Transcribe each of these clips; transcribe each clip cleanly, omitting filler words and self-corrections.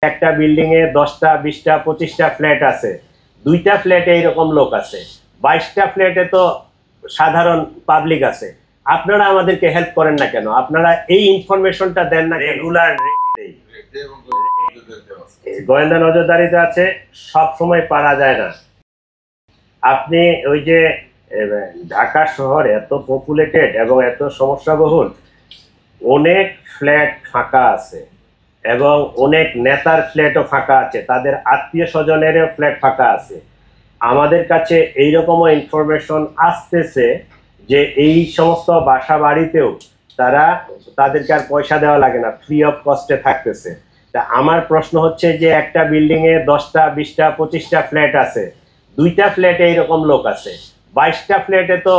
একটা বিল্ডিং এ 10টা 20টা 25টা ফ্ল্যাট আছে, 2টা ফ্ল্যাটে এরকম লোক আছে, 22টা ফ্ল্যাটে তো সাধারণ পাবলিক আছে। আপনারা আমাদেরকে হেল্প করেন না কেন? আপনারা এই ইনফরমেশনটা দেন না। রেগুলার গোয়েন্দা নজরদারিতে আছে, সব সময় পারা যায় না। আপনি ওই যে ঢাকা শহর এত পপুলেটেড এবং এত সমস্যাবহুল, অনেক ফ্ল্যাট ফাঁকা আছে এবং অনেক নেতার ফ্ল্যাটও ফাঁকা আছে, তাদের আত্মীয় স্বজনেরও ফ্ল্যাট ফাঁকা আছে। আমাদের কাছে এইরকমও ইনফরমেশন আসতেছে যে এই সমস্ত বাসা বাড়িতেও তাদেরকে আর পয়সা দেওয়া লাগে না, ফ্রি অফ কস্টে থাকতেছে। তা আমার প্রশ্ন হচ্ছে যে একটা বিল্ডিং এ 10টা 20টা 25টা ফ্ল্যাট আছে, 2টা ফ্ল্যাটে এইরকম লোক আছে, 22টা ফ্ল্যাটে তো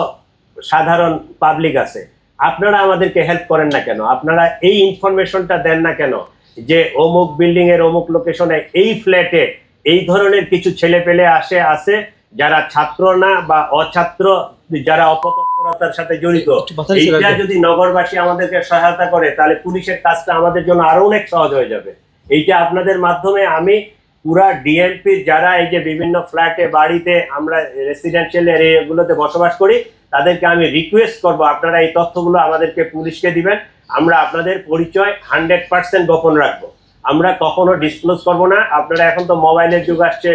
সাধারণ পাবলিক আছে। আপনারা আমাদেরকে হেল্প করেন না কেন? আপনারা এই ইনফরমেশনটা দেন না কেন যে অমুক বিল্ডিং এর অমুক লোকেশনে এই ফ্ল্যাটে এই ধরনের কিছু ছেলে পেলে আছে যারা ছাত্র না বা অছাত্র, যারা অপতৎপরতার সাথে জড়িত। এইটা যদি নগরবাসী আমাদেরকে সহায়তা করে তাহলে পুলিশের কাজটা আমাদের জন্য আরো অনেক সহজ হয়ে যাবে। এইটা আপনাদের মাধ্যমে আমি পুরা ডিএমপি যারা এই যে বিভিন্ন ফ্ল্যাটে বাড়িতে আমরা রেসিডেন্সিয়াল এরিয়াগুলোতে বসবাস করি, তাদেরকে আমি রিকোয়েস্ট করব আপনারা এই তথ্যগুলো আমাদেরকে পুলিশকে দিবেন। আমরা আপনাদের পরিচয় 100% গোপন রাখবো, আমরা কখনো ডিসক্লোজ করব না। আপনারা এখন তো মোবাইলের যুগ আসছে,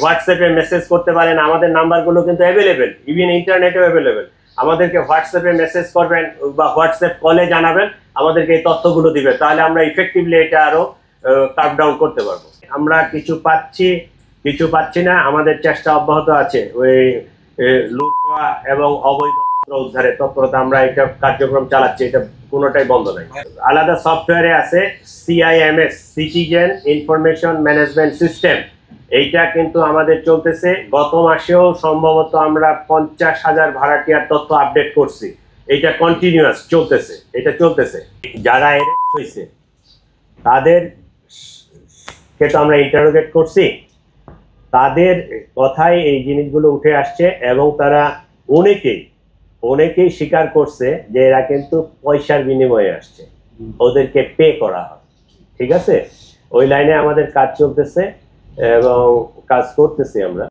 হোয়াটসঅ্যাপে মেসেজ করতে পারেন, আমাদের নাম্বারগুলো কিন্তু অ্যাভেলেবেল, ইভেন ইন্টারনেটেও অ্যাভেলেবেল। আমাদেরকে হোয়াটসঅ্যাপে মেসেজ করবেন বা হোয়াটসঅ্যাপ কলে জানাবেন, আমাদেরকে এই তথ্যগুলো দিবে, তাহলে আমরা ইফেক্টিভলি এটা আরো কাট ডাউন করতে পারবো। আমরা কিছু পাচ্ছি না, আমাদের চেষ্টা অব্যাহত আছে। ওই লুট হওয়া এবং অবৈধ অস্ত্র উদ্ধারের তৎপরতা আমরা এটা কার্যক্রম চালাচ্ছি, এটা কোনোটাই বন্ধ নাই। আলাদা সফটওয়্যারে আছে CIMS, citizen information management system, এইটা কিন্তু আমাদের চলতেছে। গত মাসেও সম্ভবত আমরা 50,000 ভাড়াটিয়ার তথ্য আপডেট করছি। এটা কন্টিনিউয়াস চলতেছে, এটা চলতেছে। যারা অ্যারেস্ট হয়েছে তাদেরকে তো আমরা ইন্টারোগেট করছি, তাদের কথায় এই জিনিসগুলো উঠে আসছে এবং তারা অনেকেই স্বীকার করছে যে এরা কিন্তু পয়সার বিনিময়ে আসছে, ওদেরকে পে করা হয়। ঠিক আছে, ওই লাইনে আমাদের কাজ চলতেছে এবং কাজ করতেছি আমরা।